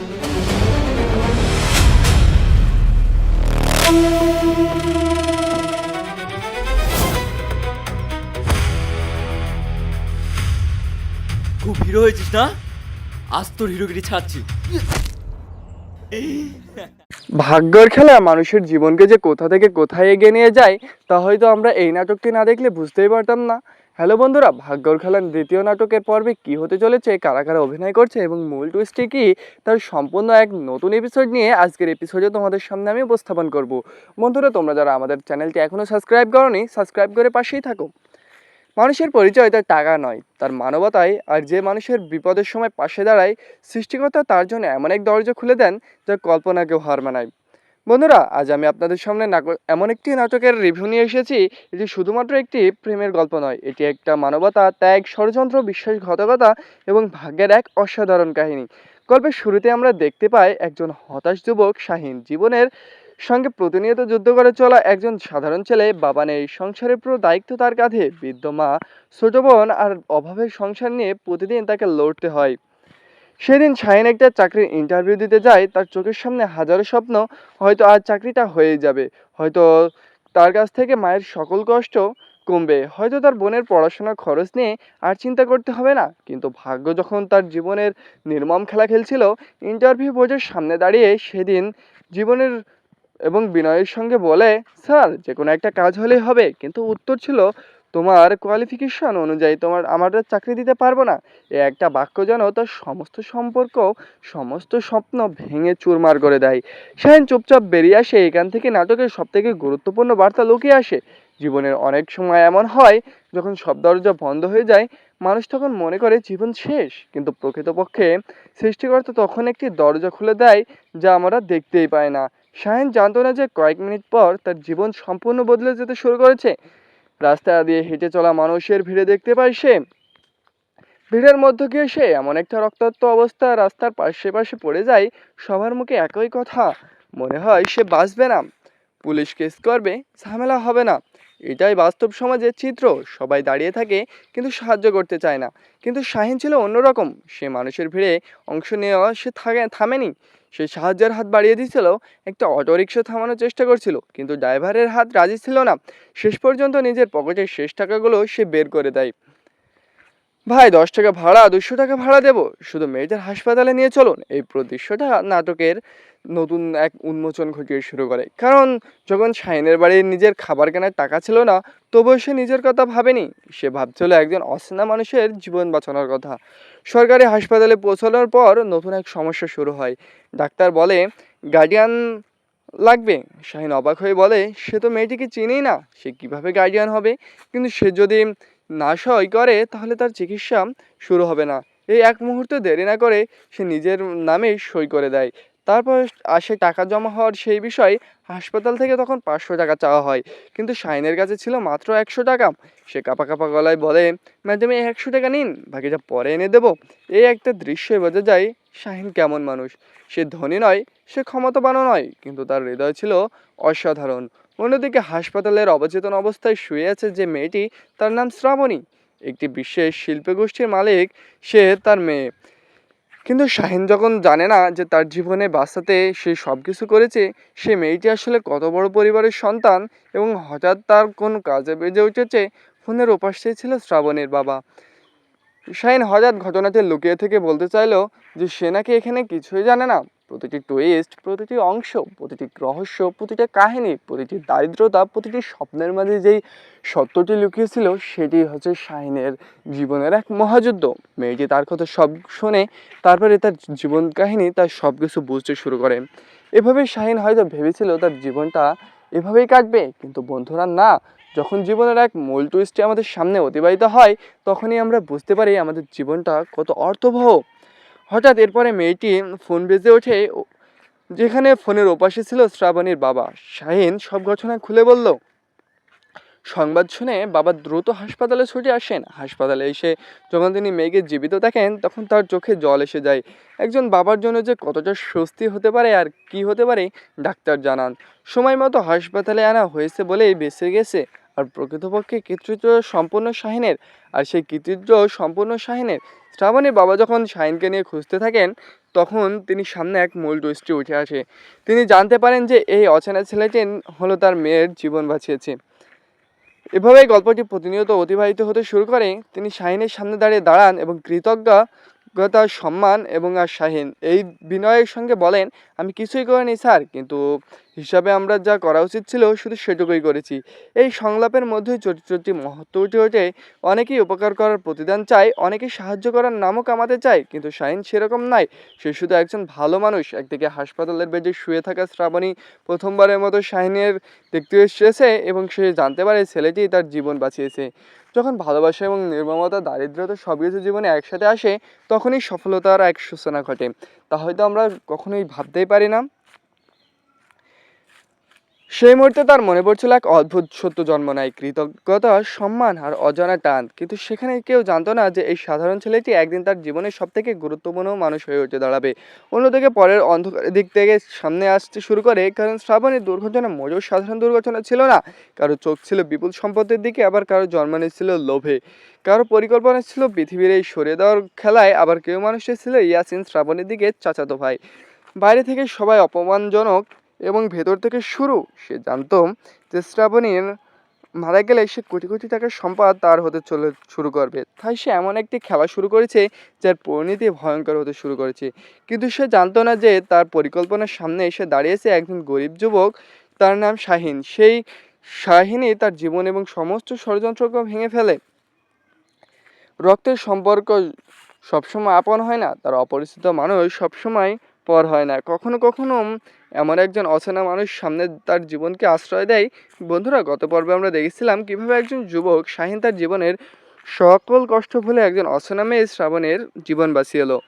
খুব হিরো হয়েছিস না? আজ তোর হিরোগিরি ছাড়ছি। ভাগ্যের খেলা মানুষের জীবনকে যে কোথা থেকে কোথায় এগিয়ে নিয়ে যায় তা হয়তো আমরা এই নাটকটি না দেখলে বুঝতেই পারতাম না। হ্যালো বন্ধুরা, ভাগ্যের খেলার দ্বিতীয় নাটকের পর্বে কি হতে চলেছে, কারা কারা অভিনয় করছে এবং মূল টুইস্টে কি, তার সম্পূর্ণ এক নতুন এপিসোড নিয়ে আজকের এপিসোডে তোমাদের সামনে আমি উপস্থাপন করব। বন্ধুরা, তোমরা যারা আমাদের চ্যানেলটি এখনও সাবস্ক্রাইব করোনি, সাবস্ক্রাইব করে পাশেই থাকো। মানুষের পরিচয় তার টাকা নয়, তার মানবতায়। আর যে মানুষের বিপদের সময় পাশে দাঁড়ায়, সৃষ্টিকর্তা তার জন্য এমন এক দরজা খুলে দেন যা কল্পনাকেও হার মানায়। বন্ধুরা, আজ আমি আপনাদের সামনে এমন একটি নাটকের রিভিউ নিয়ে এসেছি। এটি শুধুমাত্র একটি প্রেমের গল্প নয়, এটি একটা মানবতা, ত্যাগ, ষড়যন্ত্র, বিশ্বাসঘাতকতা এবং ভাগ্যের এক অসাধারণ কাহিনী। গল্পের শুরুতে আমরা দেখতে পাই একজন হতাশ যুবক শাহিন, জীবনের সঙ্গে প্রতিনিয়ত যুদ্ধ করে চলা একজন সাধারণ ছেলে। বাবা নেই, সংসারের পুরো দায়িত্ব তার কাঁধে। বৃদ্ধ মা, ছোট বোন আর অভাবের সংসার নিয়ে প্রতিদিন তাকে লড়তে হয়। সেদিন শাহিন একটা চাকরির ইন্টারভিউ দিতে যায়। তার চোখের সামনে হাজারো স্বপ্ন। হয়তো আজ চাকরিটা হয়ে যাবে, হয়তো তার কাছ থেকে মায়ের সকল কষ্ট কমবে, হয়তো তার বোনের পড়াশোনার খরচ নিয়ে আর চিন্তা করতে হবে না। কিন্তু ভাগ্য যখন তার জীবনের নির্মম খেলা খেলছিল, ইন্টারভিউ বোর্ডের সামনে দাঁড়িয়ে সেদিন জীবনের এবং বিনয়ের সঙ্গে বলে, স্যার যে কোনো একটা কাজ হলেই হবে, কিন্তু উত্তর ছিল, তোমার কোয়ালিফিকেশন অনুযায়ী আমরা চাকরি দিতে পারবো না। এ একটা বাক্য যেন তার সমস্ত সম্পর্ক, সমস্ত স্বপ্ন ভেঙে চুরমার করে দেয়। শাহিন চুপচাপ বেরিয়ে আসে এখান থেকে। নাটকের সব থেকে গুরুত্বপূর্ণ বার্তা লুকিয়ে আসে। জীবনের অনেক সময় এমন হয়, যখন সব দরজা বন্ধ হয়ে যায়, মানুষ তখন মনে করে জীবন শেষ, কিন্তু প্রকৃতপক্ষে সৃষ্টিকর্তা তখন একটি দরজা খুলে দেয় যা আমরা দেখতেই পাই না। শাহিন জানতো না যে কয়েক মিনিট পর তার জীবন সম্পূর্ণ বদলে যেতে শুরু করেছে। রাস্তা দিয়ে হেঁটে চলা মানুষের ভিড়ে দেখতে পায় সে। ভিড়ের মধ্যে গিয়ে সে এমন একটা রক্তাক্ত অবস্থা, রাস্তার পাশে পাশে পড়ে যায়। সবার মুখে একই কথা, মনে হয় সে বাঁচবে না, পুলিশ কেস করবে, ঝামেলা হবে না। এটাই বাস্তব সমাজের চিত্র। সবাই দাঁড়িয়ে থাকে কিন্তু সাহায্য করতে চায় না। কিন্তু শাহিন ছিল অন্যরকম। সে মানুষের ভিড়ে অংশ নেওয়া সে থামেনি। সে সাহায্যের হাত বাড়িয়ে দিয়েছিল, একটা অটোরিকশা থামানোর চেষ্টা করছিল, কিন্তু ড্রাইভারের হাত রাজি ছিল না। শেষ পর্যন্ত নিজের পকেটের শেষ টাকাগুলো সে বের করে দেয়। ভাই, 10 টাকা ভাড়া, 200 টাকা ভাড়া দেবো, শুধু মেয়েদের হাসপাতালে নিয়ে চলুন। এই দৃশ্যটা নাটকের নতুন এক উন্মোচন ঘটিয়ে শুরু করে। কারণ যখন শাহিনের বাড়ির নিজের খাবার কেনার টাকা ছিল না, তবুও সে নিজের কথা ভাবেনি। সে ভাবছিল একজন অচেনা মানুষের জীবন বাঁচানোর কথা। সরকারি হাসপাতালে পৌঁছানোর পর নতুন এক সমস্যা শুরু হয়। ডাক্তার বলে গার্ডিয়ান লাগবে। শাহিন অবাক হয়ে বলে, সে তো মেয়েটিকে চিনেই না, সে কিভাবে গার্ডিয়ান হবে? কিন্তু সে যদি না সই করে তাহলে তার চিকিৎসা শুরু হবে না। এই এক মুহূর্তে দেরি না করে সে নিজের নামে সই করে দেয়। তারপর আসে টাকা জমা হওয়ার সেই বিষয়। হাসপাতাল থেকে তখন 500 টাকা চাওয়া হয়, কিন্তু শাহিনের কাছে ছিল মাত্র 100 টাকা। সে কাঁপা কাঁপা গলায় বলে, ম্যাডাম এই 100 টাকা নিন, বাকিটা পরে এনে দেবো। এই একটা দৃশ্যে বোঝা যায় শাহিন কেমন মানুষ। সে ধনী নয়, সে ক্ষমতাবানও নয়, কিন্তু তার হৃদয় ছিল অসাধারণ। অন্যদিকে হাসপাতালের অবচেতন অবস্থায় শুয়ে আছে যে মেয়েটি, তার নাম শ্রাবণী, একটি বিশেষ শিল্পগোষ্ঠীর মালিক। সে তার মেয়ে। কিন্তু শাহিন যখন জানে না যে তার জীবনে বাঁচাতে সে সব কিছু করেছে, সে মেয়েটি আসলে কত বড় পরিবারের সন্তান। এবং হঠাৎ তার কোন কাজে বেজে উঠেছে। ফোনের ওপাশে ছিল শ্রাবণীর বাবা। শাহিন হঠাৎ ঘটনাটি লুকিয়ে থেকে বলতে চাইল যে সে নাকি এখানে কিছুই জানে না। প্রতিটি টুইস্ট, প্রতিটি অংশ, প্রতিটি রহস্য, প্রতিটা কাহিনী, প্রতিটি দারিদ্রতা, প্রতিটি স্বপ্নের মাঝে যেই সত্যটি লুকিয়েছিল, সেটি হচ্ছে শাহিনের জীবনের এক মহাযুদ্ধ। মেয়েটি তার কথা সব শুনে, তারপরে তার জীবন কাহিনী, তার সব কিছু বুঝতে শুরু করে। এভাবে শাহিন হয়তো ভেবেছিল তার জীবনটা এভাবেই কাটবে, কিন্তু বন্ধুরা না। যখন জীবনের এক মূল টুইস্টে আমাদের সামনে অতিবাহিত হয়, তখনই আমরা বুঝতে পারি আমাদের জীবনটা কত অর্থবহ। হঠাৎ এরপরে মেয়েটি ফোন বেজে ওঠে, যেখানে ফোনের ওপাশে ছিল শ্রাবণীর বাবা। শাহিন সব ঘটনা খুলে বলল। সংবাদ শুনে বাবা দ্রুত হাসপাতালে ছুটে আসেন। হাসপাতালে এসে যখন তিনি মেয়েকে জীবিত দেখেন, তখন তার চোখে জল এসে যায়। একজন বাবার জন্য যে কতটা স্বস্তি হতে পারে আর কি হতে পারে, ডাক্তার জানান সময় মতো হাসপাতালে আনা হয়েছে বলেই বেঁচে গেছে। আর প্রকৃতপক্ষে কৃতিত্ব সম্পূর্ণ শাহিনের। আর সেই কৃতিত্ব সম্পূর্ণ শাহিনের। শ্রাবণীর বাবা যখন শাহিনকে নিয়ে খুঁজতে থাকেন, তখন তিনি সামনে এক মূল টুইস্টে উঠে আসে। তিনি জানতে পারেন যে এই অচেনা ছেলেটি হলো তার মেয়ের জীবন বাঁচিয়েছে। এভাবেই গল্পটি প্রতিনিয়ত অতিবাহিত হতে শুরু করে। তিনি শাহিনের সামনে দাঁড়ান এবং কৃতজ্ঞতা, সম্মান এবং শাহিন এই বিনয়ের সঙ্গে বলেন, আমি কিছুই করিনি স্যার, কিন্তু হিসাবে আমরা যা করা উচিত ছিল শুধু সেটুকুই করেছি। এই সংলাপের মধ্যেই চরিত্রটি মহত্ব উঠে ওঠে। অনেকেই উপকার করার প্রতিদান চায়, অনেকেই সাহায্য করার নামও কামাতে চায়, কিন্তু শাহিন সেরকম নয়। সে শুধু একজন ভালো মানুষ। একদিকে হাসপাতালের বেডে শুয়ে থাকা শ্রাবণী প্রথমবারের মতো শাহিনের দেখতে এসেছে এবং সে জানতে পারে ছেলেটি তার জীবন বাঁচিয়েছে। যখন ভালোবাসা এবং নির্মমতা, দারিদ্রতা সব কিছু জীবনে একসাথে আসে, তখনই সফলতার এক সূচনা ঘটে। তা হয়তো আমরা কখনোই ভাবতেই পারি না। সেই মুহূর্তে তার মনে পড়ছিল এক অদ্ভুত সত্য জন্ম নেয়, কৃতজ্ঞতা, সম্মান আর অজানা টান। কিন্তু সেখানে কেউ জানতো না যে এই সাধারণ ছেলেটি একদিন তার জীবনের সব থেকে গুরুত্বপূর্ণ মানুষ হয়ে উঠে দাঁড়াবে। অন্যদিকে পরের অন্ধকারের দিক থেকে সামনে আসতে শুরু করে, কারণ শ্রাবণীর দুর্ঘটনা মোটেও সাধারণ দুর্ঘটনা ছিল না। কারো চোখ ছিল বিপুল সম্পত্তির দিকে, আবার কারো জন্মানো ছিল লোভে, কারো পরিকল্পনা ছিল পৃথিবীর এই সরিয়ে দেওয়ার খেলায়, আবার কেউ মানুষটি ছিল ইয়াসিন, শ্রাবণীর দিকে চাচাতো ভাই। বাইরে থেকে সবাই অপমানজনক এবং ভেতর থেকে সে জানতো যে শ্রাবণীর মারা গেলে সে কোটি কোটি টাকার সম্পদ তার হতে শুরু করবে। তাই সে এমন একটি খেলা শুরু করেছে যার পরিণতি ভয়ঙ্কর হতে শুরু করেছে। কিন্তু সে জানতো না যে তার পরিকল্পনার সামনে এসে দাঁড়িয়েছে একজন গরিব যুবক, তার নাম শাহিন। সেই শাহিনই তার জীবন এবং সমস্ত ষড়যন্ত্রকে ভেঙে ফেলে। রক্তের সম্পর্ক সবসময় আপন হয় না, তার অপরিচিত মানুষ সবসময় পর হয় না। কখনো কখনো এমন একজন অচেনা মানুষ সামনে তার জীবনকে আশ্রয় দেয়। বন্ধুরা, গত পর্বে আমরা দেখেছিলাম কিভাবে একজন যুবক শাহিন তার জীবনের সকল কষ্ট ভুলে একজন অচেনা মেয়ে শ্রাবণের জীবন বাঁচিয়ে এলো।